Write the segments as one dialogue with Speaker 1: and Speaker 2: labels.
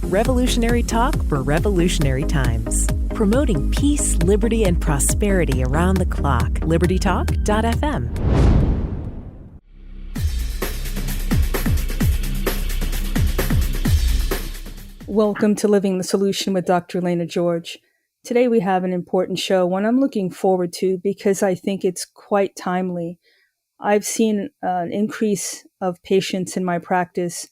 Speaker 1: Revolutionary talk for revolutionary times. Promoting peace, liberty, and prosperity around the clock. LibertyTalk.fm.
Speaker 2: Welcome to Living the Solution with Dr. Elena George. Today we have an important show, one I'm looking forward to because I think it's quite timely. I've seen an increase of patients in my practice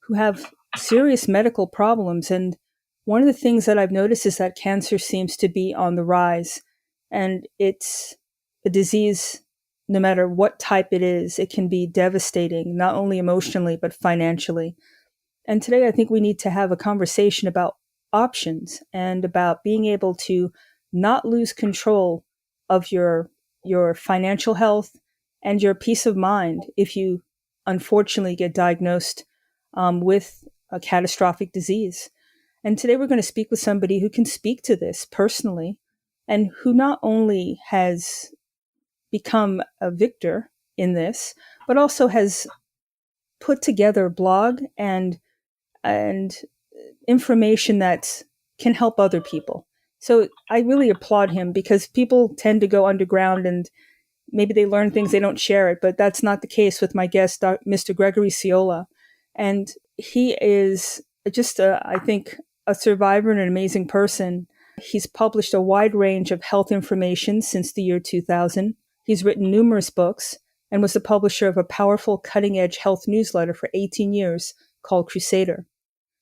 Speaker 2: who have serious medical problems, and one of the things that I've noticed is that cancer seems to be on the rise, and it's a disease, no matter what type it is, it can be devastating, not only emotionally, but financially. And today I think we need to have a conversation about options and about being able to not lose control of your financial health and your peace of mind if you unfortunately get diagnosed with a catastrophic disease. And today we're going to speak with somebody who can speak to this personally and who not only has become a victor in this, but also has put together a blog and information that can help other people. So I really applaud him because people tend to go underground and maybe they learn things, they don't share it, but that's not the case with my guest, Mr. Gregory Ciola. And he is just, I think, a survivor and an amazing person. He's published a wide range of health information since the year 2000. He's written numerous books and was the publisher of a powerful cutting-edge health newsletter for 18 years called CRUSADOR.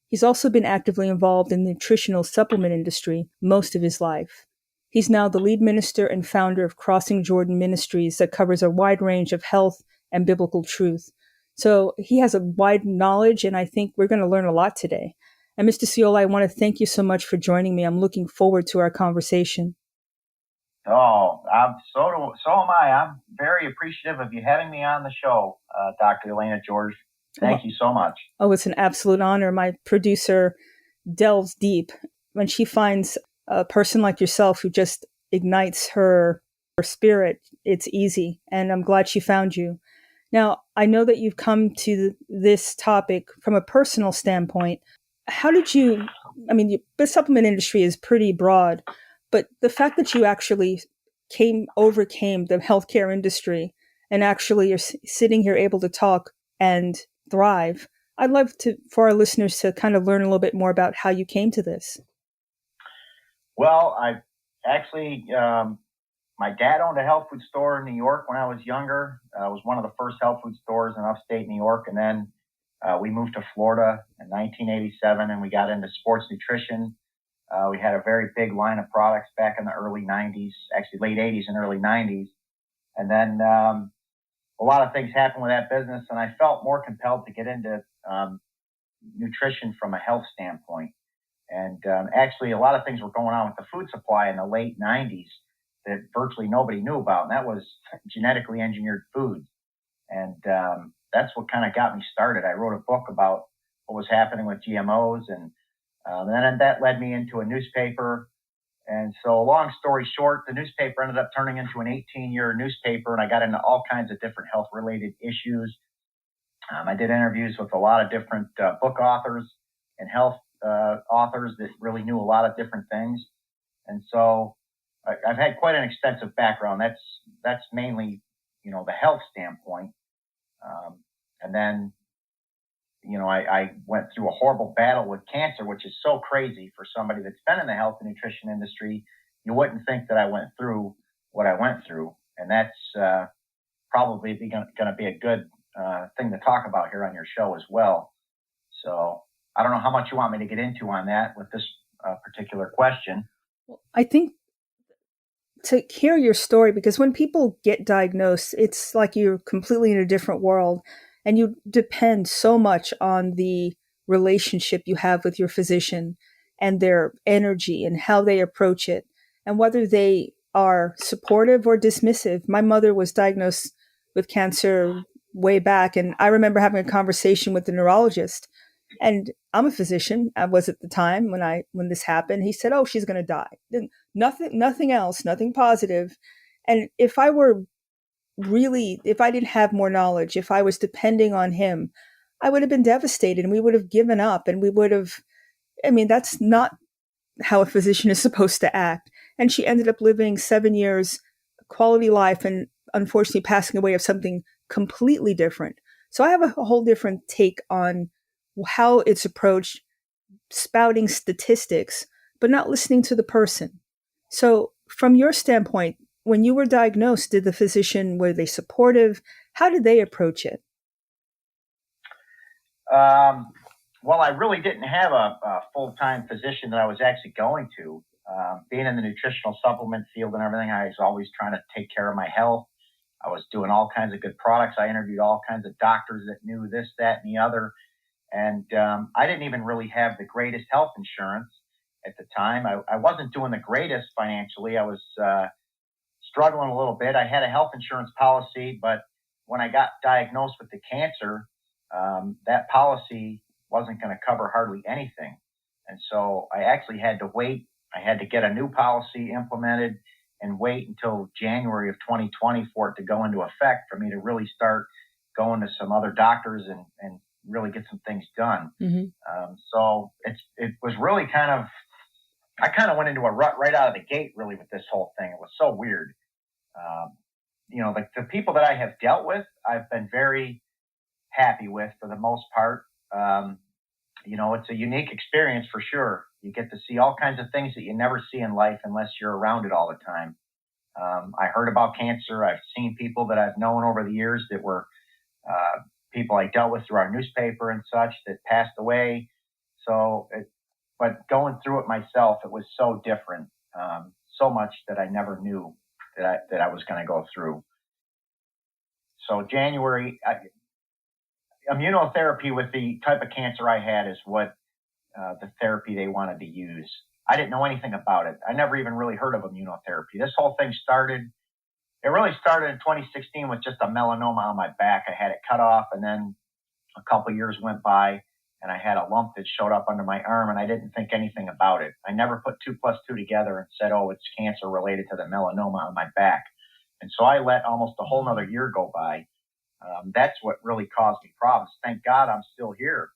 Speaker 2: He's also been actively involved in the nutritional supplement industry most of his life. He's now the lead minister and founder of Crossing Jordan Ministries that covers a wide range of health and biblical truth. So he has a wide knowledge, and I think we're going to learn a lot today. And Mr. Ciola, I want to thank you so much for joining me. I'm looking forward to our conversation.
Speaker 3: So am I. I'm very appreciative of you having me on the show, Dr. Elena George. Thank you so much.
Speaker 2: Oh, it's an absolute honor. My producer delves deep when she finds a person like yourself who just ignites her spirit. It's easy, and I'm glad she found you. Now, I know that you've come to this topic from a personal standpoint. How did you, the supplement industry is pretty broad, but the fact that you actually overcame the healthcare industry and actually are sitting here able to talk and thrive, I'd love for our listeners to kind of learn a little bit more about how you came to this.
Speaker 3: Well, I actually, my dad owned a health food store in New York when I was younger. It was one of the first health food stores in upstate New York. And then we moved to Florida in 1987 and we got into sports nutrition. We had a very big line of products back in the early 90s, actually late 80s and early 90s. And then a lot of things happened with that business, and I felt more compelled to get into nutrition from a health standpoint. And actually, a lot of things were going on with the food supply in the late 90s that virtually nobody knew about, and that was genetically engineered foods. And that's what kind of got me started. I wrote a book about what was happening with GMOs, and then that led me into a newspaper. And so long story short, the newspaper ended up turning into an 18-year newspaper, and I got into all kinds of different health-related issues. I did interviews with a lot of different book authors and health authors that really knew a lot of different things. And so I've had quite an extensive background. That's mainly, the health standpoint. And then, I went through a horrible battle with cancer, which is so crazy for somebody that's been in the health and nutrition industry. You wouldn't think that I went through what I went through. And that's probably going to be a good thing to talk about here on your show as well. So I don't know how much you want me to get into on that with this particular question.
Speaker 2: I think to hear your story, because when people get diagnosed, it's like you're completely in a different world and you depend so much on the relationship you have with your physician and their energy and how they approach it and whether they are supportive or dismissive. My mother was diagnosed with cancer way back, and I remember having a conversation with the neurologist. And I'm a physician. I was at the time when this happened. He said, "Oh, she's going to die. Nothing else, nothing positive." And if I didn't have more knowledge, if I was depending on him, I would have been devastated and we would have given up and we would have I mean, that's not how a physician is supposed to act. And she ended up living 7 years, quality life, and unfortunately passing away of something completely different. So I have a whole different take on how it's approached, spouting statistics, but not listening to the person. So from your standpoint, when you were diagnosed, did the physician, were they supportive? How did they approach it?
Speaker 3: Well, I really didn't have a full-time physician that I was actually going to. Being in the nutritional supplement field and everything, I was always trying to take care of my health. I was doing all kinds of good products. I interviewed all kinds of doctors that knew this, that, and the other. And I didn't even really have the greatest health insurance at the time. I wasn't doing the greatest financially. I was struggling a little bit. I had a health insurance policy, but when I got diagnosed with the cancer, that policy wasn't going to cover hardly anything. And so I actually had to wait. I had to get a new policy implemented and wait until January of 2020 for it to go into effect for me to really start going to some other doctors and really get some things done. Mm-hmm. So it was really I kind of went into a rut right out of the gate, really, with this whole thing. It was so weird. The people that I have dealt with, I've been very happy with for the most part. It's a unique experience for sure. You get to see all kinds of things that you never see in life unless you're around it all the time. I heard about cancer. I've seen people that I've known over the years that were people I dealt with through our newspaper and such that passed away. But going through it myself, it was so different, so much that I never knew that I was going to go through. So January, immunotherapy with the type of cancer I had is what the therapy they wanted to use. I didn't know anything about it. I never even really heard of immunotherapy. This whole thing really started in 2016 with just a melanoma on my back. I had it cut off, and then a couple years went by, and I had a lump that showed up under my arm, and I didn't think anything about it. I never put 2 plus 2 together and said, oh, it's cancer related to the melanoma on my back. And so I let almost a whole nother year go by. That's what really caused me problems. Thank God I'm still here.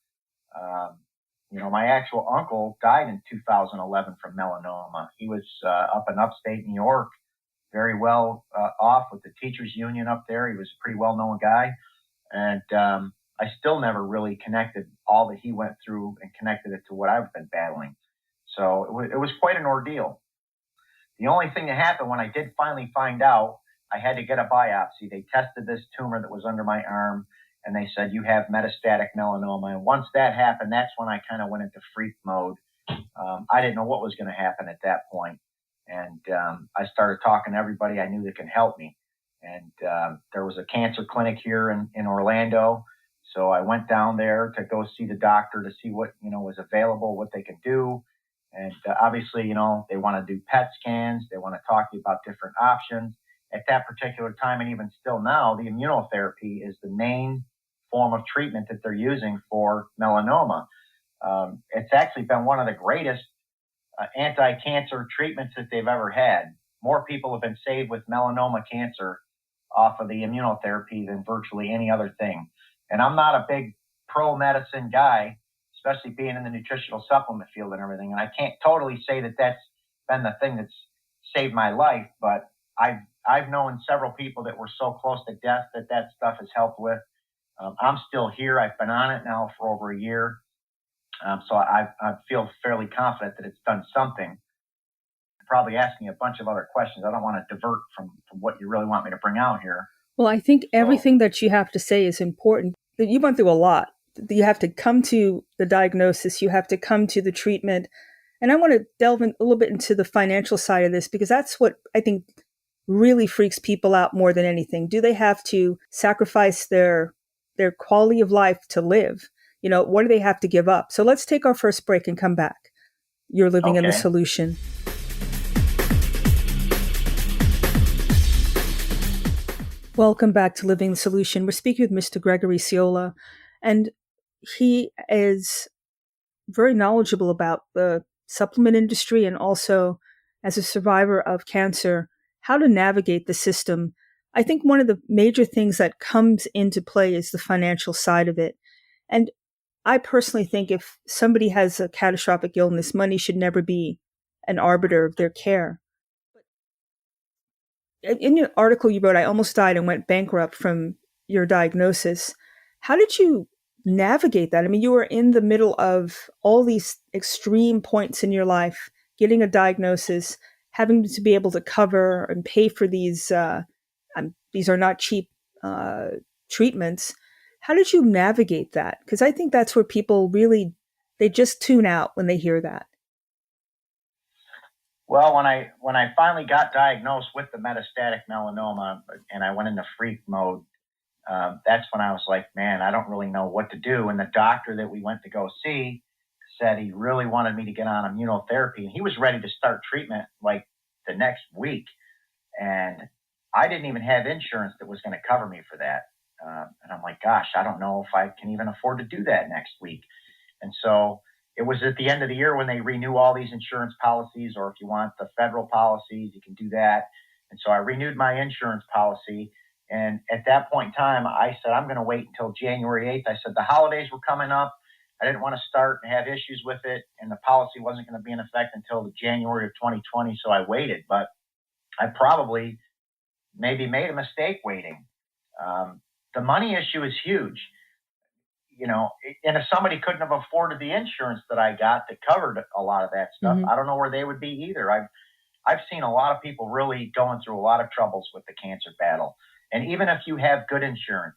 Speaker 3: My actual uncle died in 2011 from melanoma. He was up in upstate New York, very well off with the teachers union up there. He was a pretty well-known guy. And I still never really connected all that he went through and connected it to what I've been battling. So it was quite an ordeal. The only thing that happened when I did finally find out, I had to get a biopsy. They tested this tumor that was under my arm, and they said, you have metastatic melanoma. And once that happened, that's when I kind of went into freak mode. I didn't know what was going to happen at that point. And I started talking to everybody I knew that could help me. And there was a cancer clinic here in Orlando. So I went down there to go see the doctor to see what, was available, what they could do. And obviously, they want to do PET scans. They want to talk to you about different options. At that particular time, and even still now, the immunotherapy is the main form of treatment that they're using for melanoma. It's actually been one of the greatest anti-cancer treatments that they've ever had. More people have been saved with melanoma cancer off of the immunotherapy than virtually any other thing. And I'm not a big pro-medicine guy, especially being in the nutritional supplement field and everything. And I can't totally say that that's been the thing that's saved my life, but I've known several people that were so close to death that stuff has helped with. I'm still here. I've been on it now for over a year. So I feel fairly confident that it's done something. I'm probably asking a bunch of other questions. I don't want to divert from what you really want me to bring out here.
Speaker 2: Well, I think everything that you have to say is important. You went through a lot. You have to come to the diagnosis. You have to come to the treatment. And I want to delve in a little bit into the financial side of this, because that's what I think really freaks people out more than anything. Do they have to sacrifice their quality of life to live? What do they have to give up? So let's take our first break and come back. You're living in the solution. Welcome back to Living the Solution. We're speaking with Mr. Gregory Ciola, and he is very knowledgeable about the supplement industry and also, as a survivor of cancer, how to navigate the system. I think one of the major things that comes into play is the financial side of it. And I personally think if somebody has a catastrophic illness, money should never be an arbiter of their care. In your article you wrote, I almost died and went bankrupt from your diagnosis. How did you navigate that? I mean, you were in the middle of all these extreme points in your life, getting a diagnosis, having to be able to cover and pay for these are not cheap uh, treatments. How did you navigate that? Because I think that's where people really, they just tune out when they hear that.
Speaker 3: Well, when I finally got diagnosed with the metastatic melanoma and I went into freak mode, that's when I was like, man, I don't really know what to do. And the doctor that we went to go see said he really wanted me to get on immunotherapy, and he was ready to start treatment like the next week. And I didn't even have insurance that was going to cover me for that. And I'm like, gosh, I don't know if I can even afford to do that next week. And so it was at the end of the year when they renew all these insurance policies, or if you want the federal policies, you can do that. And so I renewed my insurance policy. And at that point in time, I said, I'm going to wait until January 8th. I said, the holidays were coming up. I didn't want to start and have issues with it. And the policy wasn't going to be in effect until the January of 2020. So I waited, but I probably maybe made a mistake waiting. The money issue is huge. And if somebody couldn't have afforded the insurance that I got that covered a lot of that stuff, I don't know where they would be either. I've seen a lot of people really going through a lot of troubles with the cancer battle. And even if you have good insurance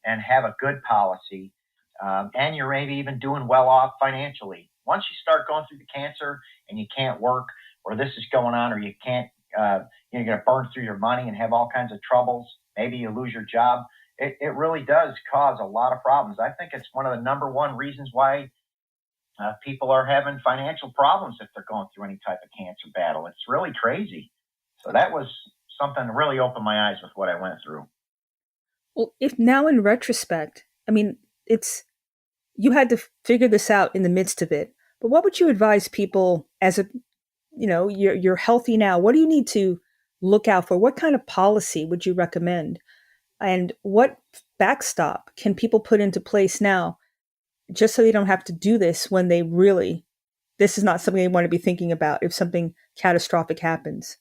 Speaker 3: and have a good policy, and you're maybe even doing well off financially, once you start going through the cancer and you can't work, or this is going on, or you can't, you're going to burn through your money and have all kinds of troubles. Maybe you lose your job. It really does cause a lot of problems. I think it's one of the number one reasons why people are having financial problems if they're going through any type of cancer battle. It's really crazy. So that was something that really opened my eyes with what I went through.
Speaker 2: Well, if now in retrospect, I mean, you had to figure this out in the midst of it, but what would you advise people you're healthy now. What do you need to look out for? What kind of policy would you recommend? And what backstop can people put into place now just so they don't have to do this when this is not something they want to be thinking about if something catastrophic happens?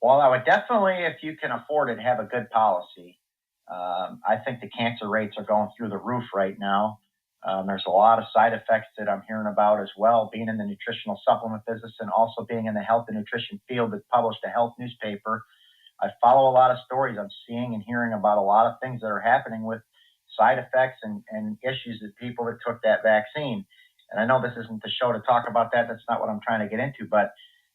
Speaker 3: Well, I would definitely, if you can afford it, have a good policy. I think the cancer rates are going through the roof right now. There's a lot of side effects that I'm hearing about as well, being in the nutritional supplement business and also being in the health and nutrition field that published a health newspaper. I follow a lot of stories. I'm seeing and hearing about a lot of things that are happening with side effects and issues that people that took that vaccine. And I know this isn't the show to talk about that. That's not what I'm trying to get into. But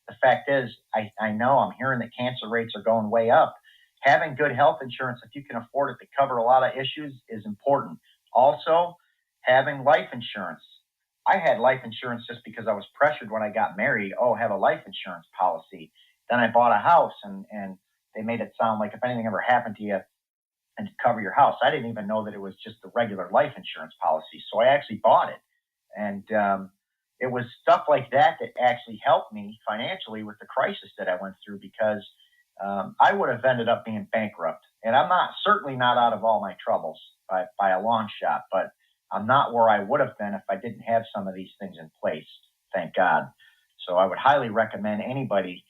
Speaker 3: the fact is, I know I'm hearing that cancer rates are going way up. Having good health insurance, if you can afford it to cover a lot of issues, is important. Also, having life insurance. I had life insurance just because I was pressured when I got married. Oh, have a life insurance policy. Then I bought a house and they made it sound like if anything ever happened to you and to cover your house. I didn't even know that it was just the regular life insurance policy. So I actually bought it. And it was stuff like that that actually helped me financially with the crisis that I went through, because I would have ended up being bankrupt. And I'm certainly not out of all my troubles by a long shot, but I'm not where I would have been if I didn't have some of these things in place, thank God. So I would highly recommend anybody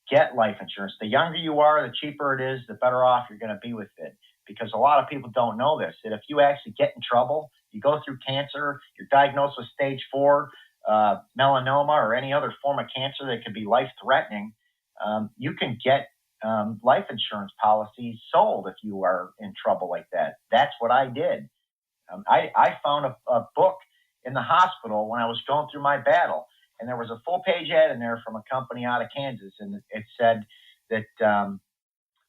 Speaker 3: get life insurance. The younger you are, the cheaper it is, the better off you're going to be with it. Because a lot of people don't know this, that if you actually get in trouble, you go through cancer, you're diagnosed with stage 4 melanoma or any other form of cancer that could be life-threatening, you can get life insurance policies sold if you are in trouble like that. That's what I did. I found a book in the hospital when I was going through my battle, and there was a full-page ad in there from a company out of Kansas, and it said that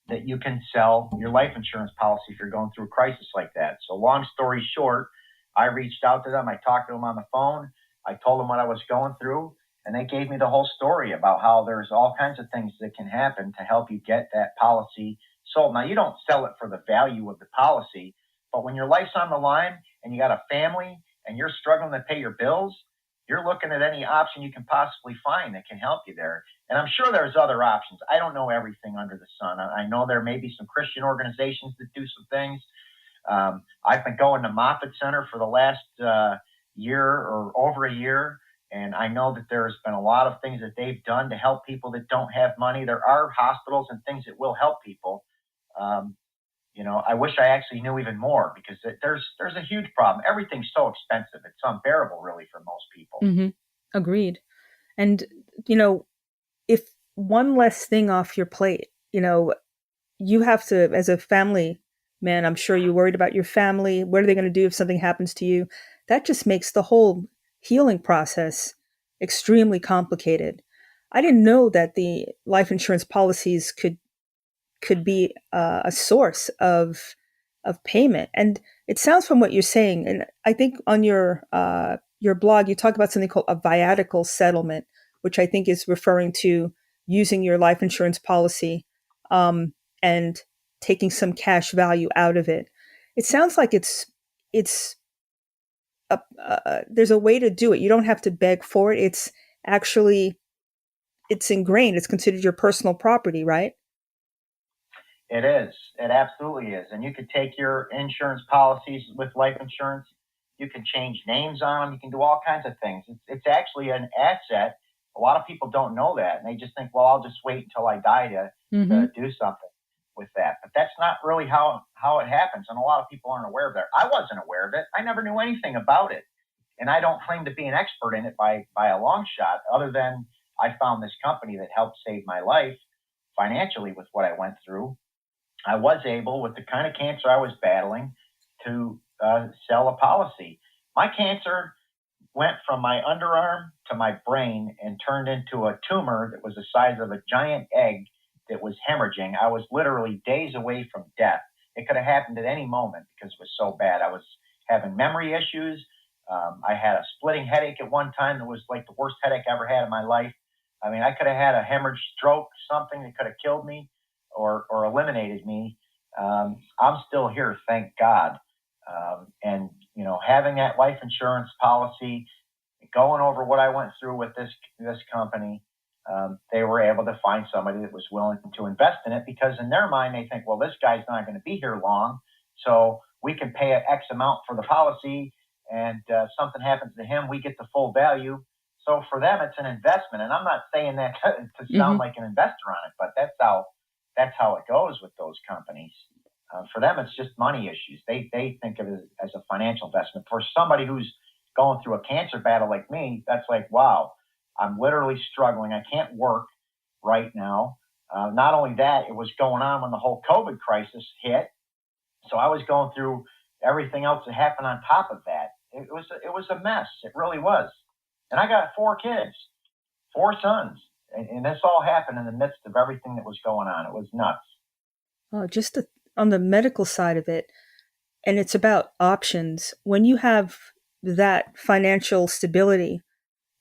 Speaker 3: that you can sell your life insurance policy if you're going through a crisis like that. So long story short, I reached out to them. I talked to them on the phone. I told them what I was going through, and they gave me the whole story about how there's all kinds of things that can happen to help you get that policy sold. Now, you don't sell it for the value of the policy, but when your life's on the line and you got a family and you're struggling to pay your bills, you're looking at any option you can possibly find that can help you there. And I'm sure there's other options. I don't know everything under the sun. I know there may be some Christian organizations that do some things. I've been going to Moffitt Center for the last year or over a year, and I know that there's been a lot of things that they've done to help people that don't have money. There are hospitals and things that will help people. Um, I wish I actually knew even more, because there's a huge problem. Everything's so expensive; it's unbearable, really, for most people.
Speaker 2: Mm-hmm. Agreed. And, if one less thing off your plate, you have to, as a family man, I'm sure you're worried about your family. What are they going to do if something happens to you? That just makes the whole healing process extremely complicated. I didn't know that the life insurance policies could be a source of payment. And it sounds from what you're saying, and I think on your blog you talk about something called a viatical settlement, which I think is referring to using your life insurance policy and taking some cash value out of it. It sounds like it's there's a way to do it. You don't have to beg for it. It's ingrained. It's considered your personal property, right?
Speaker 3: It is. It absolutely is. And you could take your insurance policies with life insurance. You can change names on them. You can do all kinds of things. It's actually an asset. A lot of people don't know that, and they just think, well, I'll just wait until I die to do something with that. But that's not really how it happens, and a lot of people aren't aware of that. I wasn't aware of it. I never knew anything about it, and I don't claim to be an expert in it by a long shot, other than I found this company that helped save my life financially with what I went through. I was able, with the kind of cancer I was battling, to sell a policy. My cancer went from my underarm to my brain and turned into a tumor that was the size of a giant egg that was hemorrhaging. I was literally days away from death. It could have happened at any moment because it was so bad. I was having memory issues. I had a splitting headache at one time that was like the worst headache I ever had in my life. I mean, I could have had a hemorrhage stroke, something that could have killed me or eliminated me. I'm still here, thank God. And having that life insurance policy, going over what I went through with this company, they were able to find somebody that was willing to invest in it, because in their mind they think, well, this guy's not going to be here long, so we can pay an X amount for the policy, and something happens to him, we get the full value. So for them, it's an investment, and I'm not saying that to sound like an investor on it, but that's how it goes with those companies. For them, it's just money issues. They think of it as a financial investment. For somebody who's going through a cancer battle like me, that's like, wow, I'm literally struggling. I can't work right now. Not only that, it was going on when the whole COVID crisis hit. So I was going through everything else that happened on top of that. It was a mess. It really was. And I got 4 kids, 4 sons. And this all happened in the midst of everything that was going on. It was nuts.
Speaker 2: On the medical side of it, and it's about options. When you have that financial stability,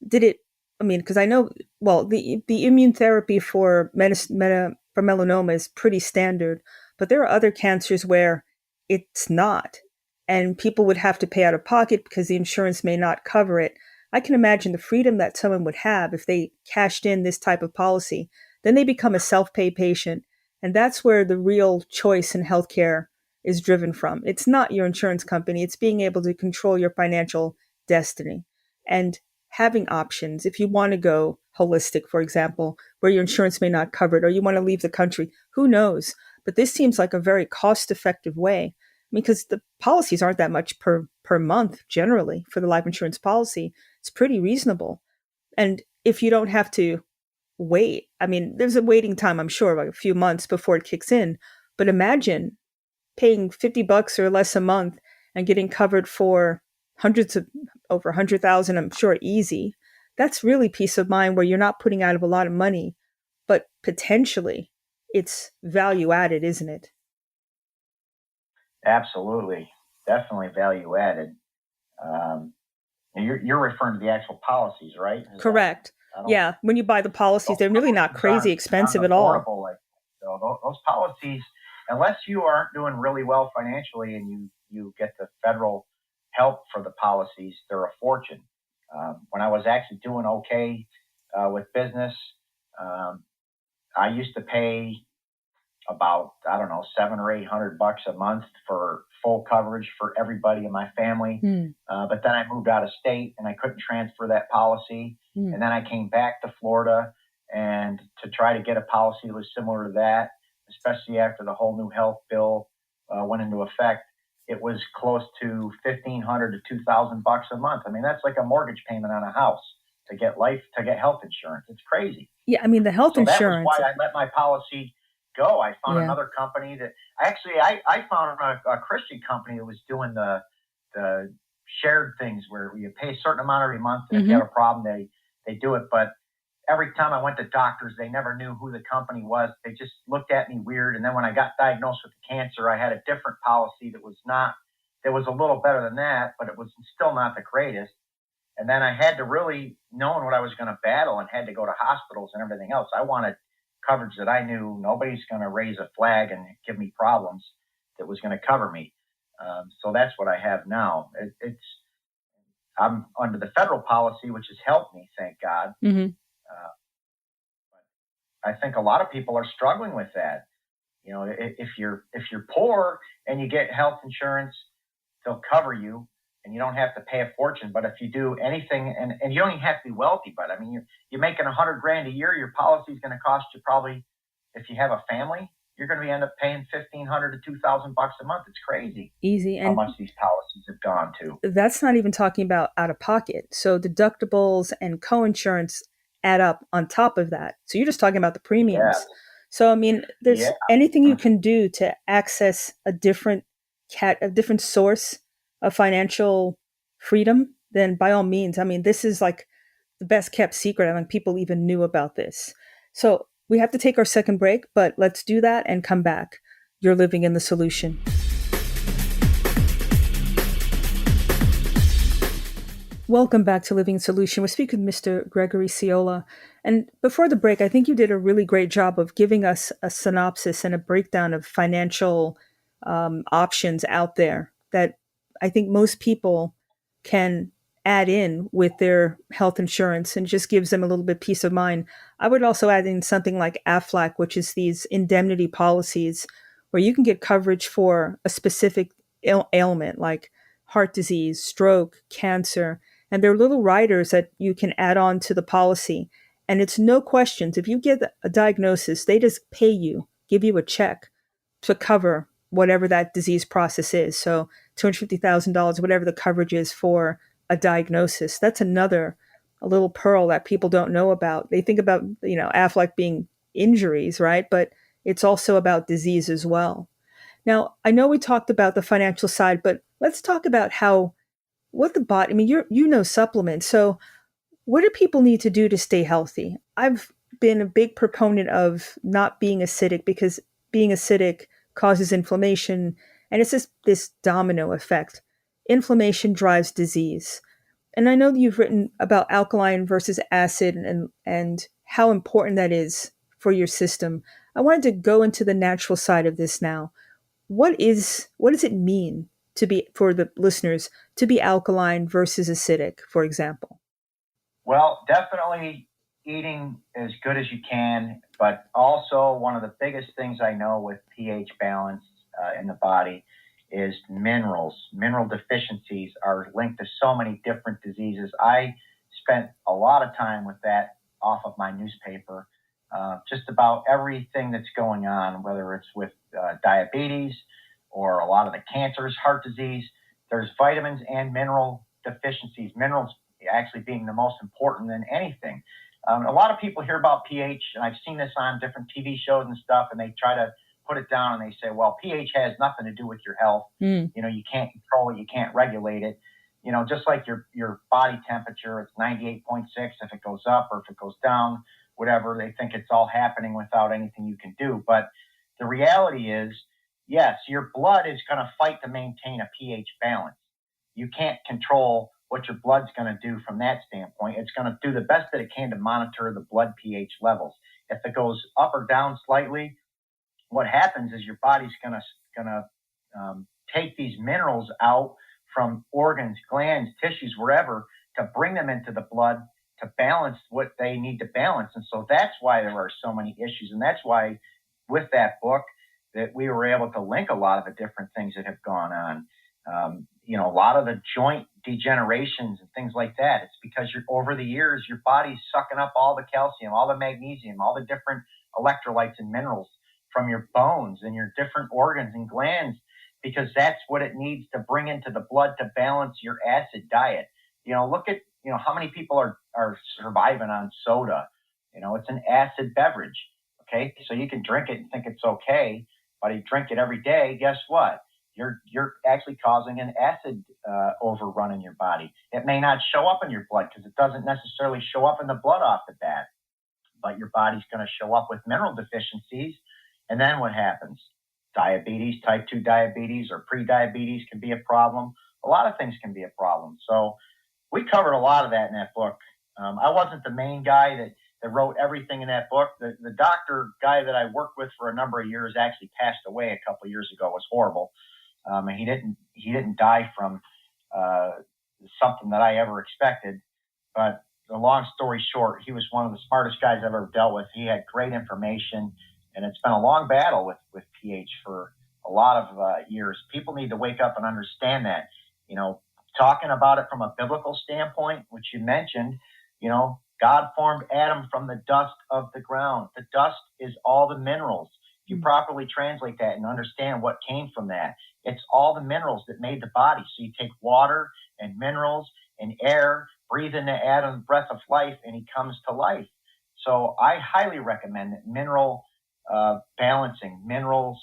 Speaker 2: because I know, well, the immune therapy for for melanoma is pretty standard, but there are other cancers where it's not, and people would have to pay out of pocket because the insurance may not cover it. I can imagine the freedom that someone would have if they cashed in this type of policy. Then they become a self-pay patient, and that's where the real choice in healthcare is driven from. It's not your insurance company. It's being able to control your financial destiny and having options. If you want to go holistic, for example, where your insurance may not cover it, or you want to leave the country, who knows? But this seems like a very cost-effective way, because the policies aren't that much per month generally for the life insurance policy. It's pretty reasonable. And if you don't have to wait, there's a waiting time, I'm sure, like a few months before it kicks in. But imagine paying $50 or less a month and getting covered for over 100,000, I'm sure, easy. That's really peace of mind, where you're not putting out of a lot of money, but potentially it's value added, isn't it?
Speaker 3: Absolutely. Definitely value added. You're referring to the actual policies, right?
Speaker 2: Correct. Yeah. When you buy the policies, they're really not crazy expensive at all.
Speaker 3: Those policies, unless you aren't doing really well financially and you get the federal help for the policies, they're a fortune. When I was actually doing okay with business, I used to pay about, I don't know, $700 or $800 a month for full coverage for everybody in my family. But then I moved out of state and I couldn't transfer that policy. And then I came back to Florida and to try to get a policy that was similar to that, especially after the whole new health bill went into effect. It was close to $1,500 to $2,000 a month. I mean, that's like a mortgage payment on a house to get health insurance. It's crazy.
Speaker 2: Yeah, I mean, the health insurance.
Speaker 3: That was why I let my policy go. I found another company that I found a Christian company that was doing the shared things where you pay a certain amount every month, and if you have a problem, they do it. But every time I went to doctors, they never knew who the company was. They just looked at me weird. And then when I got diagnosed with cancer, I had a different policy that was a little better than that, but it was still not the greatest. And then I had to really know what I was going to battle and had to go to hospitals and everything else. I wanted coverage that I knew nobody's going to raise a flag and give me problems that was going to cover me. So that's what I have now. I'm under the federal policy, which has helped me, thank God. I think a lot of people are struggling with that. You know, if you're poor and you get health insurance, they'll cover you and you don't have to pay a fortune. But if you do anything, and you don't even have to be wealthy, but I mean, you're making $100,000 a year, your policy is going to cost you probably, if you have a family, you're going to end up paying $1,500 to $2,000 a month. It's crazy.
Speaker 2: Easy. And
Speaker 3: how much these policies have gone to.
Speaker 2: That's not even talking about out of pocket. So deductibles and co-insurance add up on top of that. So you're just talking about the premiums.
Speaker 3: Yeah.
Speaker 2: So, I mean, there's anything you can do to access a different source of financial freedom, then by all means. I mean, this is like the best kept secret. I don't think people even knew about this. So we have to take our second break, but let's do that and come back. You're living in the solution. Welcome back to Living Solution. We're speaking with Mr. Gregory Ciola. And before the break, I think you did a really great job of giving us a synopsis and a breakdown of financial options out there that I think most people can add in with their health insurance and just gives them a little bit peace of mind. I would also add in something like AFLAC, which is these indemnity policies where you can get coverage for a specific ailment like heart disease, stroke, cancer. And there are little riders that you can add on to the policy. And it's no questions. If you get a diagnosis, they just pay you, give you a check to cover whatever that disease process is. So $250,000, whatever the coverage is for a diagnosis. That's a little pearl that people don't know about. They think about, AFLAC being injuries, right? But it's also about disease as well. Now, I know we talked about the financial side, but let's talk about what the body, I mean, you know supplements. So what do people need to do to stay healthy? I've been a big proponent of not being acidic because being acidic causes inflammation, and it's just this domino effect. Inflammation drives disease. And I know that you've written about alkaline versus acid and how important that is for your system. I wanted to go into the natural side of this now. What does it mean for the listeners to be alkaline versus acidic, for example?
Speaker 3: Well, definitely eating as good as you can, but also one of the biggest things I know with pH balance in the body is minerals. Mineral deficiencies are linked to so many different diseases. I spent a lot of time with that off of my newspaper, just about everything that's going on, whether it's with diabetes or a lot of the cancers, heart disease. There's vitamins and mineral deficiencies, minerals actually being the most important than anything. A lot of people hear about pH, and I've seen this on different TV shows and stuff, and they try to put it down and they say, well, pH has nothing to do with your health. You can't control it, you can't regulate it. Just like your body temperature, it's 98.6. If it goes up or if it goes down, whatever, they think it's all happening without anything you can do. But the reality is, yes, your blood is going to fight to maintain a pH balance. You can't control what your blood's going to do from that standpoint. It's going to do the best that it can to monitor the blood pH levels. If it goes up or down slightly, what happens is your body's going to take these minerals out from organs, glands, tissues, wherever, to bring them into the blood to balance what they need to balance. And so that's why there are so many issues. And that's why with that book, that we were able to link a lot of the different things that have gone on. A lot of the joint degenerations and things like that. It's because over the years, your body's sucking up all the calcium, all the magnesium, all the different electrolytes and minerals from your bones and your different organs and glands, because that's what it needs to bring into the blood to balance your acid diet. Look at, how many people are surviving on soda. It's an acid beverage. Okay. So you can drink it and think it's okay, but you drink it every day. Guess what? You're actually causing an acid overrun in your body. It may not show up in your blood because it doesn't necessarily show up in the blood off the bat, but your body's going to show up with mineral deficiencies. And then what happens? Diabetes, type 2 diabetes or pre-diabetes can be a problem. A lot of things can be a problem. So we covered a lot of that in that book. I wasn't the main guy that wrote everything in that book. The doctor guy that I worked with for a number of years actually passed away a couple of years ago. It was horrible. And he didn't die from something that I ever expected. But the long story short, he was one of the smartest guys I've ever dealt with. He had great information, and it's been a long battle with pH for a lot of years. People need to wake up and understand that. Talking about it from a biblical standpoint, which you mentioned, God formed Adam from the dust of the ground. The dust is all the minerals. If you properly translate that and understand what came from that, it's all the minerals that made the body. So you take water and minerals and air, breathe into Adam's breath of life, and he comes to life. So I highly recommend that mineral balancing, minerals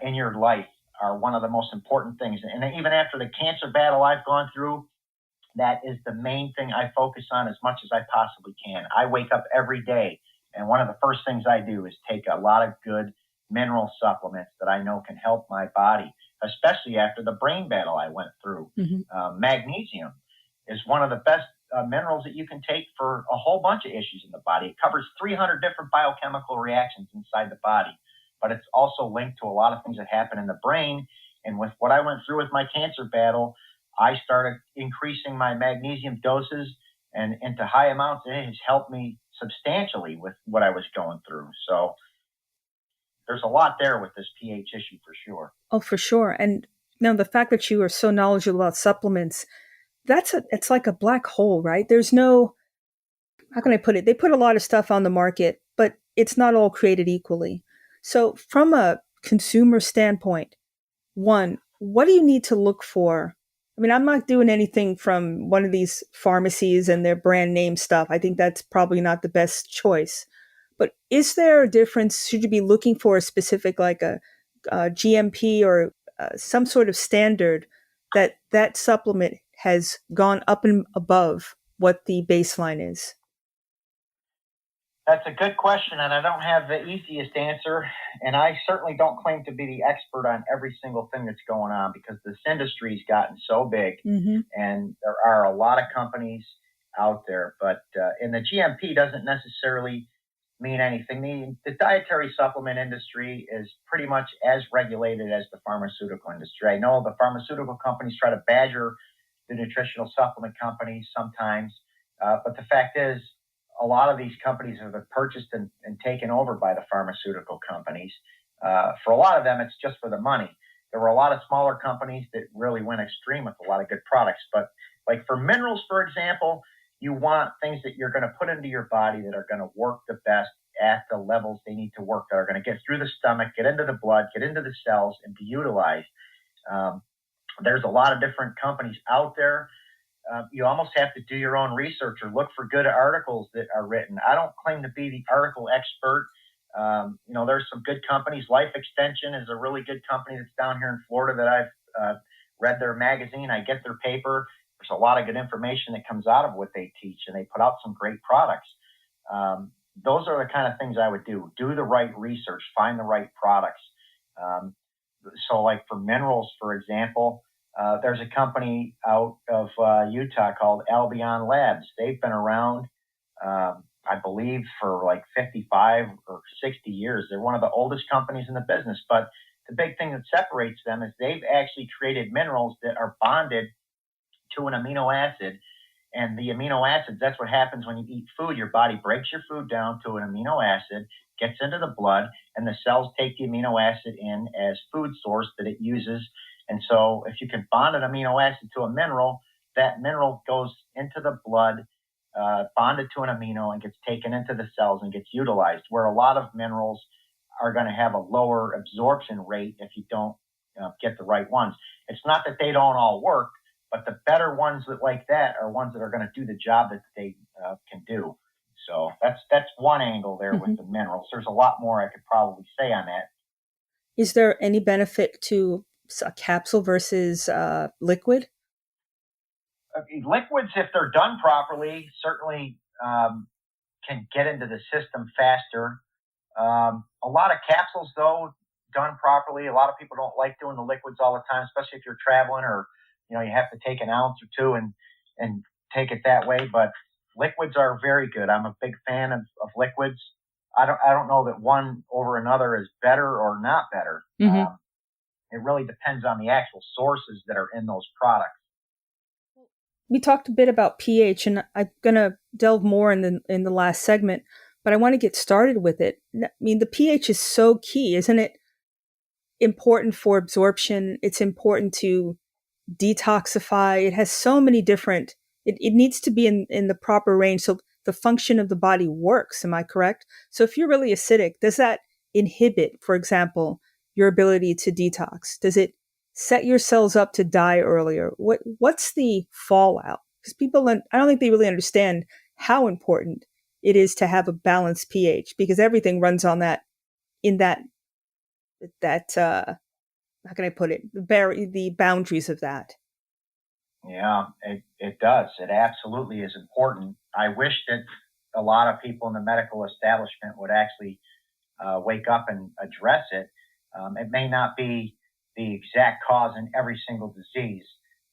Speaker 3: in your life are one of the most important things. And even after the cancer battle I've gone through, that is the main thing I focus on as much as I possibly can. I wake up every day, and one of the first things I do is take a lot of good mineral supplements that I know can help my body, especially after the brain battle I went through. Mm-hmm. Magnesium is one of the best minerals that you can take for a whole bunch of issues in the body. It covers 300 different biochemical reactions inside the body, but it's also linked to a lot of things that happen in the brain. And with what I went through with my cancer battle, I started increasing my magnesium doses and into high amounts, and it has helped me substantially with what I was going through. So there's a lot there with this pH issue for sure.
Speaker 2: Oh, for sure. And now the fact that you are so knowledgeable about supplements, it's like a black hole, right? There's no, how can I put it? They put a lot of stuff on the market, but it's not all created equally. So from a consumer standpoint, one, what do you need to look for? I mean, I'm not doing anything from one of these pharmacies and their brand name stuff. I think that's probably not the best choice. But is there a difference? Should you be looking for a specific, like a GMP or some sort of standard that supplement has gone up and above what the baseline is?
Speaker 3: That's a good question, and I don't have the easiest answer, and I certainly don't claim to be the expert on every single thing that's going on because this industry's gotten so big, mm-hmm. and there are a lot of companies out there, but and the GMP doesn't necessarily mean anything. The dietary supplement industry is pretty much as regulated as the pharmaceutical industry. I know the pharmaceutical companies try to badger the nutritional supplement companies sometimes, but the fact is, a lot of these companies have been purchased and taken over by the pharmaceutical companies. For a lot of them, it's just for the money. There were a lot of smaller companies that really went extreme with a lot of good products. But like for minerals, for example, you want things that you're going to put into your body that are going to work the best at the levels they need to work, that are going to get through the stomach, get into the blood, get into the cells, and be utilized. There's a lot of different companies out there. You almost have to do your own research or look for good articles that are written. I don't claim to be the article expert. There's some good companies. Life Extension is a really good company that's down here in Florida that I've read their magazine. I get their paper. There's a lot of good information that comes out of what they teach, and they put out some great products. Those are the kind of things I would do. Do the right research, find the right products. So like for minerals, for example, there's a company out of Utah called Albion Labs. They've been around, I believe, for like 55 or 60 years. They're one of the oldest companies in the business. But the big thing that separates them is they've actually created minerals that are bonded to an amino acid. And the amino acids, that's what happens when you eat food. Your body breaks your food down to an amino acid, gets into the blood, and the cells take the amino acid in as food source that it uses. And so if you can bond an amino acid to a mineral, that mineral goes into the blood, bonded to an amino, and gets taken into the cells and gets utilized, where a lot of minerals are going to have a lower absorption rate if you don't get the right ones. It's not that they don't all work, but the better ones that like that are ones that are going to do the job that they can do. So that's one angle there with the minerals. There's a lot more I could probably say on that.
Speaker 2: Is there any benefit to a capsule versus liquid?
Speaker 3: Liquids, if they're done properly, certainly can get into the system faster. A lot of capsules, though, done properly, a lot of people don't like doing the liquids all the time, especially if you're traveling or you have to take an ounce or two and take it that way. But liquids are very good. I'm a big fan of liquids. I don't know that one over another is better or not better.
Speaker 2: Mm-hmm.
Speaker 3: It really depends on the actual sources that are in those products.
Speaker 2: We talked a bit about pH, and I'm going to delve more in the last segment, but I want to get started with it. I mean, the pH is so key, isn't it? Important for absorption. It's important to detoxify. It has so many different, it needs to be in the proper range so the function of the body works. Am I correct? So if you're really acidic, does that inhibit, for example, your ability to detox? Does it set your cells up to die earlier? What's the fallout? Because people, I don't think they really understand how important it is to have a balanced pH, because everything runs on that, in that how can I put it? The boundaries of that.
Speaker 3: Yeah, it does. It absolutely is important. I wish that a lot of people in the medical establishment would actually wake up and address it. It may not be the exact cause in every single disease,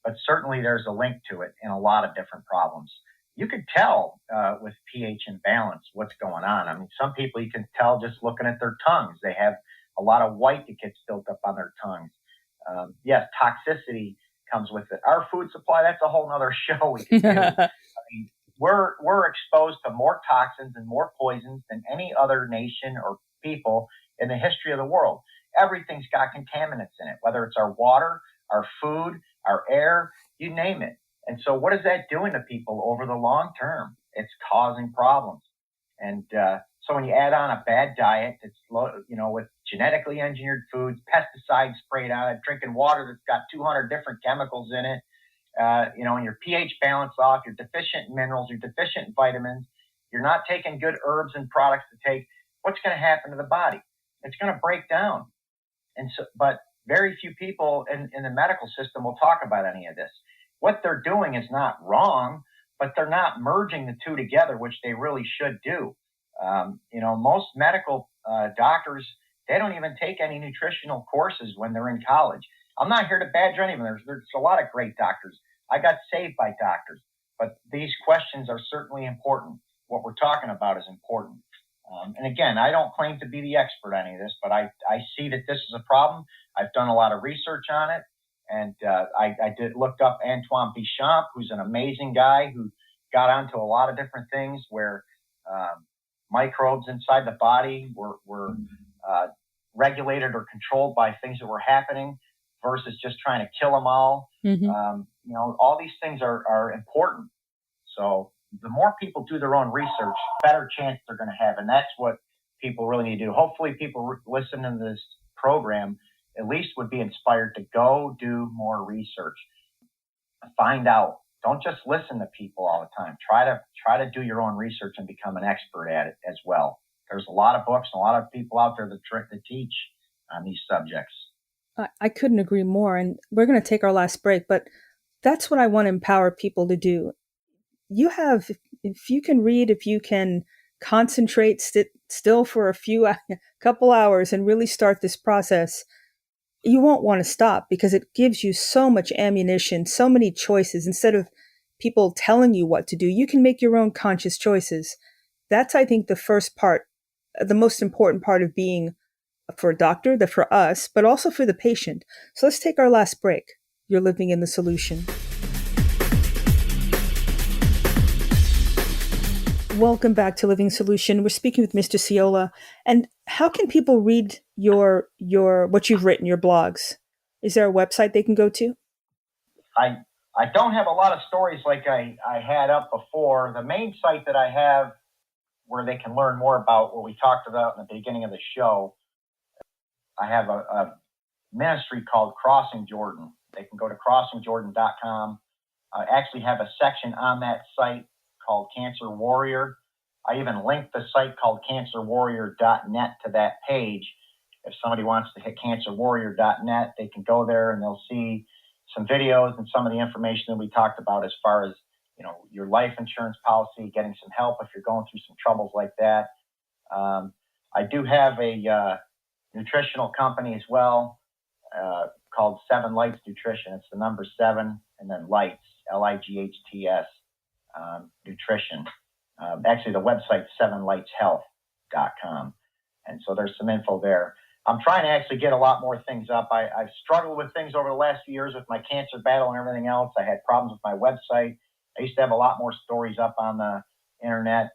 Speaker 3: but certainly there's a link to it in a lot of different problems. You could tell with pH imbalance what's going on. I mean, some people you can tell just looking at their tongues. They have a lot of white that gets built up on their tongues. Yes, toxicity comes with it. Our food supply, that's a whole nother show we could do. I mean, we're exposed to more toxins and more poisons than any other nation or people in the history of the world. Everything's got contaminants in it, whether it's our water, our food, our air, you name it. And so what is that doing to people over the long term? It's causing problems. And so when you add on a bad diet that's with genetically engineered foods, pesticides sprayed on it, drinking water that's got 200 different chemicals in it, and your pH balance off, you're deficient in minerals, you're deficient in vitamins, you're not taking good herbs and products to take, what's going to happen to the body? It's going to break down. And so, but very few people in the medical system will talk about any of this. What they're doing is not wrong, but they're not merging the two together, which they really should do. Most medical doctors, they don't even take any nutritional courses when they're in college. I'm not here to badger anyone. There's a lot of great doctors. I got saved by doctors, but these questions are certainly important. What we're talking about is important. And again, I don't claim to be the expert on any of this, but I see that this is a problem. I've done a lot of research on it. And I looked up Antoine Béchamp, who's an amazing guy who got onto a lot of different things where microbes inside the body were regulated or controlled by things that were happening versus just trying to kill them all. Mm-hmm. All these things are important. So the more people do their own research, better chance they're going to have. And that's what people really need to do. Hopefully people listen to this program at least would be inspired to go do more research. Find out. Don't just listen to people all the time. Try to do your own research and become an expert at it as well. There's a lot of books, and a lot of people out there that teach on these subjects.
Speaker 2: I couldn't agree more. And we're going to take our last break, but that's what I want to empower people to do. If you can read, if you can concentrate still for a couple hours and really start this process, you won't want to stop, because it gives you so much ammunition, so many choices. Instead of people telling you what to do, you can make your own conscious choices. That's, I think, the first part, the most important part of being for a doctor, for us, but also for the patient. So let's take our last break. You're living in the solution. Welcome back to Living Solution. We're speaking with Mr. Ciola. And how can people read your what you've written, your blogs? Is there a website they can go to?
Speaker 3: I don't have a lot of stories like I had up before. The main site that I have where they can learn more about what we talked about in the beginning of the show, I have a ministry called Crossing Jordan. They can go to crossingjordan.com. I actually have a section on that site called Cancer Warrior. I even linked the site called cancerwarrior.net to that page. If somebody wants to hit cancerwarrior.net, they can go there and they'll see some videos and some of the information that we talked about as far as, your life insurance policy, getting some help if you're going through some troubles like that. I do have a nutritional company as well called 7 Lights Nutrition. It's the number 7 and then Lights, Lights, nutrition. Actually, the website's 7lightshealth.com. And so there's some info there. I'm trying to actually get a lot more things up. I've struggled with things over the last few years with my cancer battle and everything else. I had problems with my website. I used to have a lot more stories up on the internet.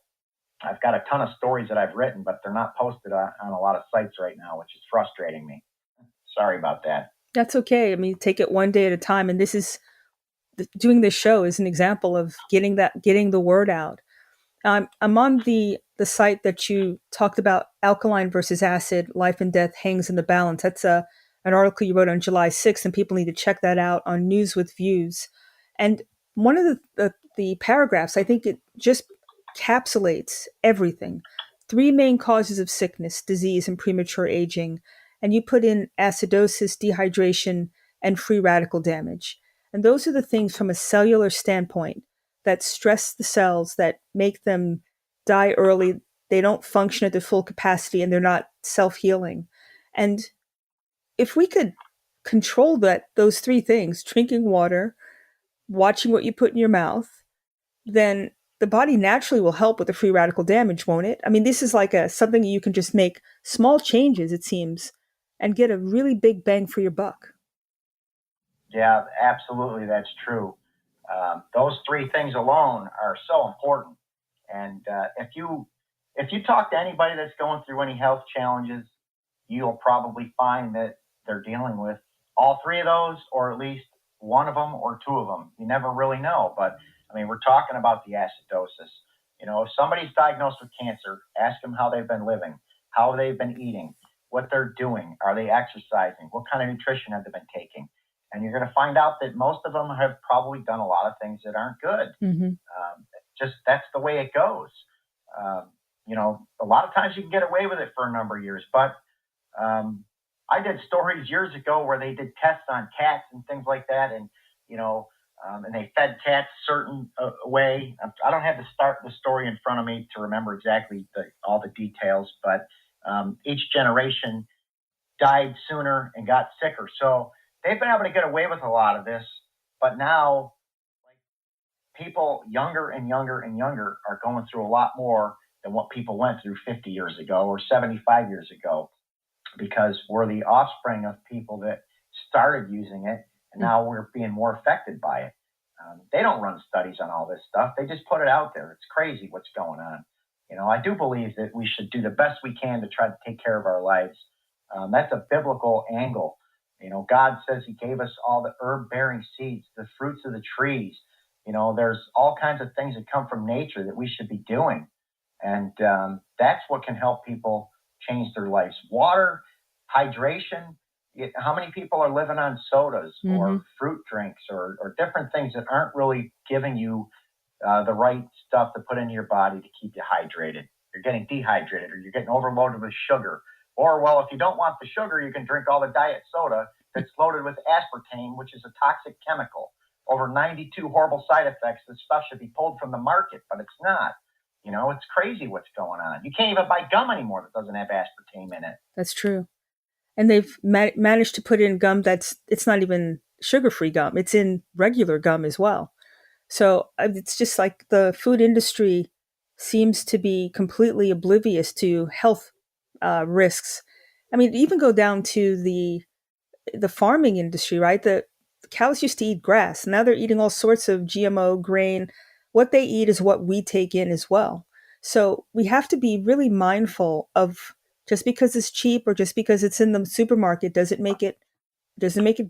Speaker 3: I've got a ton of stories that I've written, but they're not posted on a lot of sites right now, which is frustrating me. Sorry about that.
Speaker 2: That's okay. I mean, take it one day at a time. And doing this show is an example of getting the word out. I'm on the site that you talked about, alkaline versus acid, life and death hangs in the balance. That's an article you wrote on July 6th, and people need to check that out on News with Views. And one of the paragraphs, I think it just encapsulates everything. 3 main causes of sickness, disease, and premature aging. And you put in acidosis, dehydration, and free radical damage. And those are the things from a cellular standpoint that stress the cells, that make them die early. They don't function at their full capacity, and they're not self-healing. And if we could control those 3 things, drinking water, watching what you put in your mouth, then the body naturally will help with the free radical damage, won't it? I mean, this is like something you can just make small changes, it seems, and get a really big bang for your buck.
Speaker 3: Yeah, absolutely. That's true. Those 3 things alone are so important. And if you talk to anybody that's going through any health challenges, you'll probably find that they're dealing with all 3 of those, or at least one of them or 2 of them. You never really know. But I mean, we're talking about the acidosis. If somebody's diagnosed with cancer, ask them how they've been living, how they've been eating, what they're doing. Are they exercising? What kind of nutrition have they been taking? And you're going to find out that most of them have probably done a lot of things that aren't good.
Speaker 2: Mm-hmm.
Speaker 3: Just that's the way it goes. A lot of times you can get away with it for a number of years. But I did stories years ago where they did tests on cats and things like that. And, and they fed cats a certain way. I don't have the story in front of me to remember exactly all the details. But each generation died sooner and got sicker. So they've been able to get away with a lot of this, but now people younger and younger and younger are going through a lot more than what people went through 50 years ago or 75 years ago, because we're the offspring of people that started using it, and now we're being more affected by it. They don't run studies on all this stuff. They just put it out there. It's crazy what's going on. I do believe that we should do the best we can to try to take care of our lives. That's a biblical angle. God says he gave us all the herb-bearing seeds, the fruits of the trees. There's all kinds of things that come from nature that we should be doing. And that's what can help people change their lives. Water, hydration. How many people are living on sodas or fruit drinks or different things that aren't really giving you the right stuff to put into your body to keep you hydrated? You're getting dehydrated, or you're getting overloaded with sugar. Or, well, if you don't want the sugar, you can drink all the diet soda that's loaded with aspartame, which is a toxic chemical. Over 92 horrible side effects. This stuff should be pulled from the market, but it's not. It's crazy what's going on. You can't even buy gum anymore that doesn't have aspartame in it.
Speaker 2: That's true. And they've managed to put in gum it's not even sugar-free gum. It's in regular gum as well. So it's just like the food industry seems to be completely oblivious to health risks. I mean, even go down to the farming industry, right? The cows used to eat grass. Now they're eating all sorts of GMO grain. What they eat is what we take in as well. So we have to be really mindful of, just because it's cheap or just because it's in the supermarket doesn't make it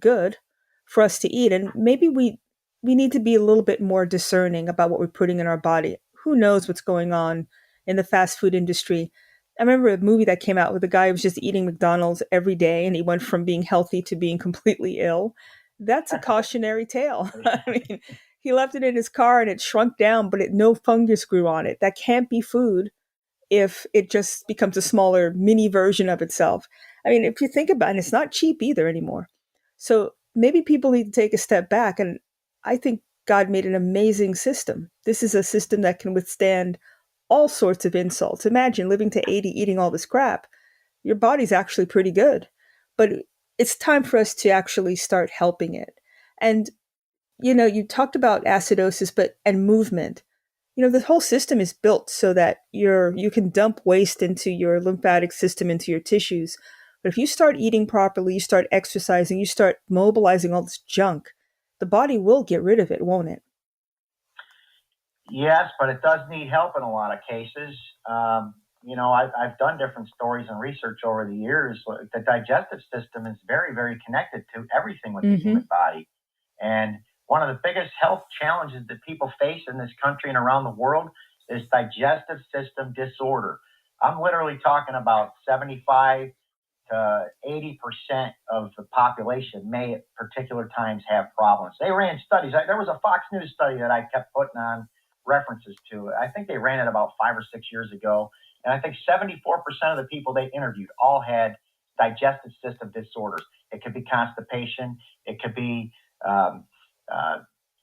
Speaker 2: good for us to eat. And maybe we need to be a little bit more discerning about what we're putting in our body. Who knows what's going on in the fast food industry? I remember a movie that came out with a guy who was just eating McDonald's every day, and he went from being healthy to being completely ill. That's a cautionary tale. I mean, he left it in his car and it shrunk down, but no fungus grew on it. That can't be food if it just becomes a smaller mini version of itself. I mean, if you think about it, and it's not cheap either anymore. So maybe people need to take a step back. And I think God made an amazing system. This is a system that can withstand all sorts of insults. Imagine living to 80, eating all this crap. Your body's actually pretty good. But it's time for us to actually start helping it. And, you talked about acidosis, and movement. The whole system is built so that you can dump waste into your lymphatic system, into your tissues. But if you start eating properly, you start exercising, you start mobilizing all this junk, the body will get rid of it, won't it?
Speaker 3: Yes, but it does need help in a lot of cases. I've done different stories and research over the years. The digestive system is very, very connected to everything with the human body. And one of the biggest health challenges that people face in this country and around the world is digestive system disorder. I'm literally talking about 75 to 80% of the population may at particular times have problems. They ran studies. There was a Fox News study that I kept putting on references to. I think they ran it about 5 or 6 years ago. And I think 74% of the people they interviewed all had digestive system disorders. It could be constipation. It could be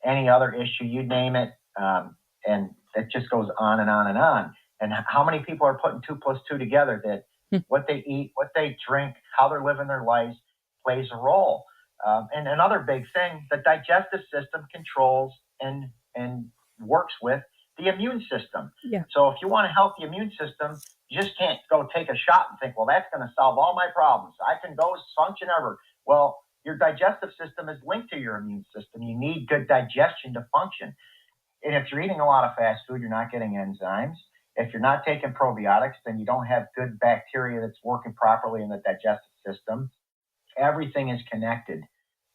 Speaker 3: any other issue, you name it. And it just goes on and on and on. And how many people are putting 2 plus 2 together that what they eat, what they drink, how they're living their lives plays a role. And another big thing, the digestive system controls and works with the immune system.
Speaker 2: Yeah.
Speaker 3: So if you want a healthy immune system, you just can't go take a shot and think, well, that's going to solve all my problems. I can go function ever. Well, your digestive system is linked to your immune system. You need good digestion to function. And if you're eating a lot of fast food, you're not getting enzymes. If you're not taking probiotics, then you don't have good bacteria that's working properly in the digestive system. Everything is connected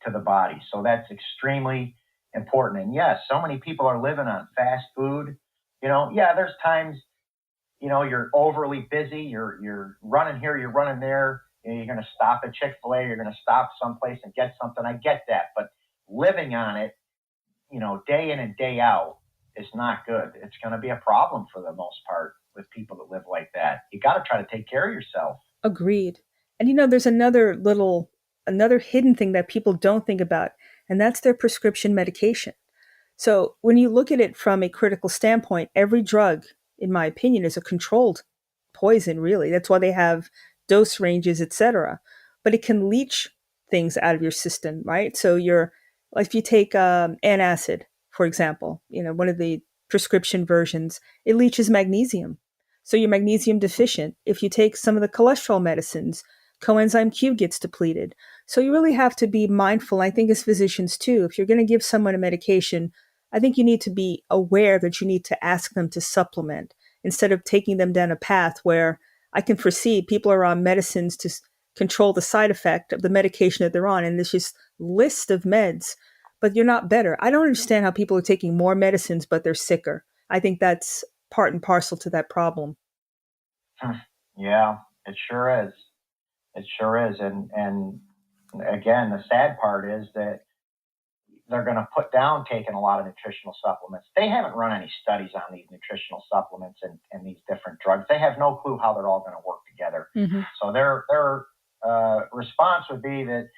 Speaker 3: to the body. So that's extremely important. And yes, so many people are living on fast food. There's times, you're overly busy. You're running here, you're running there. You're going to stop at Chick-fil-A. You're going to stop someplace and get something. I get that. But living on it, day in and day out is not good. It's going to be a problem for the most part with people that live like that. You got to try to take care of yourself.
Speaker 2: Agreed. And there's another hidden thing that people don't think about, and that's their prescription medication. So when you look at it from a critical standpoint, every drug, in my opinion, is a controlled poison, really. That's why they have dose ranges, etc. But it can leach things out of your system, right? So if you take antacid, for example, one of the prescription versions, it leaches magnesium. So you're magnesium deficient. If you take some of the cholesterol medicines, coenzyme Q gets depleted. So you really have to be mindful. I think as physicians too, if you're going to give someone a medication, I think you need to be aware that you need to ask them to supplement instead of taking them down a path where I can foresee people are on medicines to control the side effect of the medication that they're on. And there's just list of meds, but you're not better. I don't understand how people are taking more medicines, but they're sicker. I think that's part and parcel to that problem.
Speaker 3: Yeah, it sure is. It sure is. And again, the sad part is that they're going to put down taking a lot of nutritional supplements. They haven't run any studies on these nutritional supplements and these different drugs. They have no clue how they're all going to work together. Mm-hmm. So their response would be that,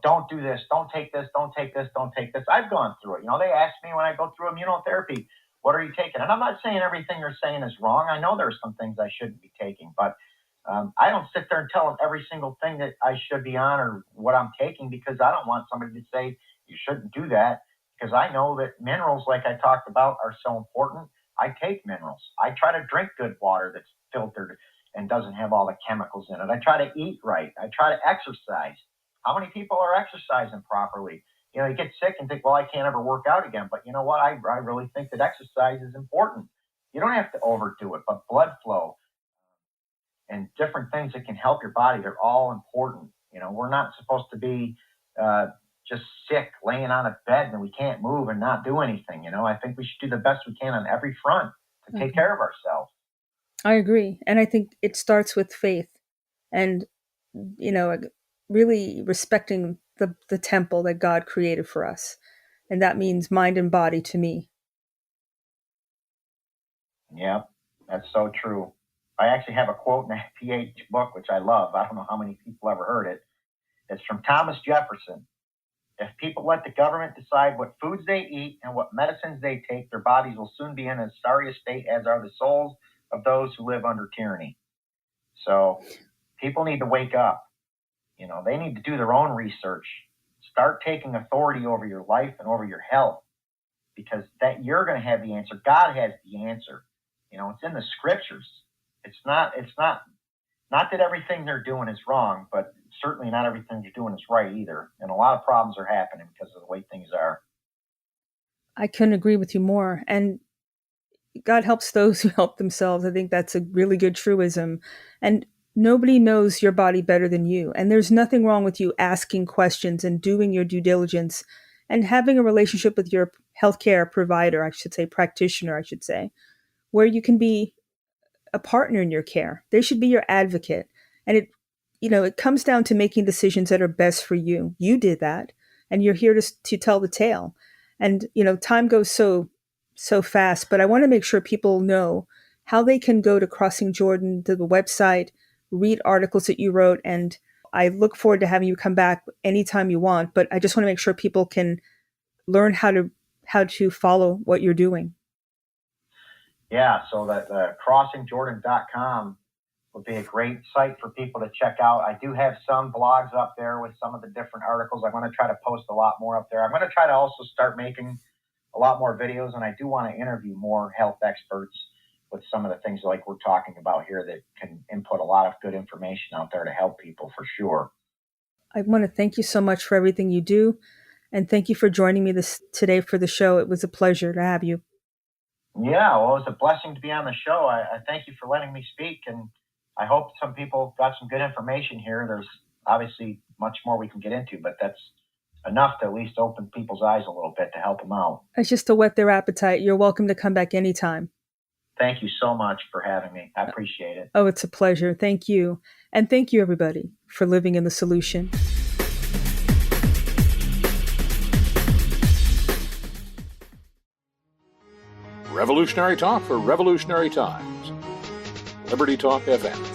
Speaker 3: don't do this, don't take this, don't take this, don't take this. I've gone through it. They ask me when I go through immunotherapy, what are you taking? And I'm not saying everything they're saying is wrong. I know there's some things I shouldn't be taking, but I don't sit there and tell them every single thing that I should be on or what I'm taking, because I don't want somebody to say you shouldn't do that, because I know that minerals, like I talked about, are so important. I take minerals. I try to drink good water that's filtered and doesn't have all the chemicals in it. I try to eat right. I try to exercise. How many people are exercising properly? You get sick and think, well, I can't ever work out again. But you know what? I really think that exercise is important. You don't have to overdo it, but blood flow and different things that can help your body, they're all important. We're not supposed to be just sick, laying on a bed and we can't move and not do anything. I think we should do the best we can on every front to take care of ourselves.
Speaker 2: I agree. And I think it starts with faith and, really respecting the temple that God created for us. And that means mind and body to me.
Speaker 3: Yeah, that's so true. I actually have a quote in that PH book, which I love. I don't know how many people ever heard it. It's from Thomas Jefferson. If people let the government decide what foods they eat and what medicines they take, their bodies will soon be in as sorry a state as are the souls of those who live under tyranny. So people need to wake up. They need to do their own research. Start taking authority over your life and over your health, because that you're going to have the answer. God has the answer. It's in the scriptures. It's not that everything they're doing is wrong, but certainly not everything they're doing is right either. And a lot of problems are happening because of the way things are.
Speaker 2: I couldn't agree with you more. And God helps those who help themselves. I think that's a really good truism. And nobody knows your body better than you. And there's nothing wrong with you asking questions and doing your due diligence and having a relationship with your healthcare provider, practitioner, where you can be a partner in your care. They should be your advocate. And it comes down to making decisions that are best for you. You did that, and you're here to tell the tale. And, time goes so fast, but I want to make sure people know how they can go to Crossing Jordan, to the website, read articles that you wrote. And I look forward to having you come back anytime you want, but I just want to make sure people can learn how to follow what you're doing.
Speaker 3: Yeah, so the crossingjordan.com would be a great site for people to check out. I do have some blogs up there with some of the different articles. I'm going to try to post a lot more up there. I'm going to try to also start making a lot more videos, and I do want to interview more health experts with some of the things like we're talking about here that can input a lot of good information out there to help people for sure.
Speaker 2: I want to thank you so much for everything you do, and thank you for joining me today for the show. It was a pleasure to have you.
Speaker 3: Yeah, well, it was a blessing to be on the show. I thank you for letting me speak, and I hope some people got some good information here. There's obviously much more we can get into, but that's enough to at least open people's eyes a little bit to help them out.
Speaker 2: It's just to whet their appetite. You're welcome to come back anytime.
Speaker 3: Thank you so much for having me. I appreciate it.
Speaker 2: Oh, it's a pleasure. Thank you. And thank you, everybody, for living in the solution.
Speaker 4: Revolutionary talk for revolutionary times. Liberty Talk FM.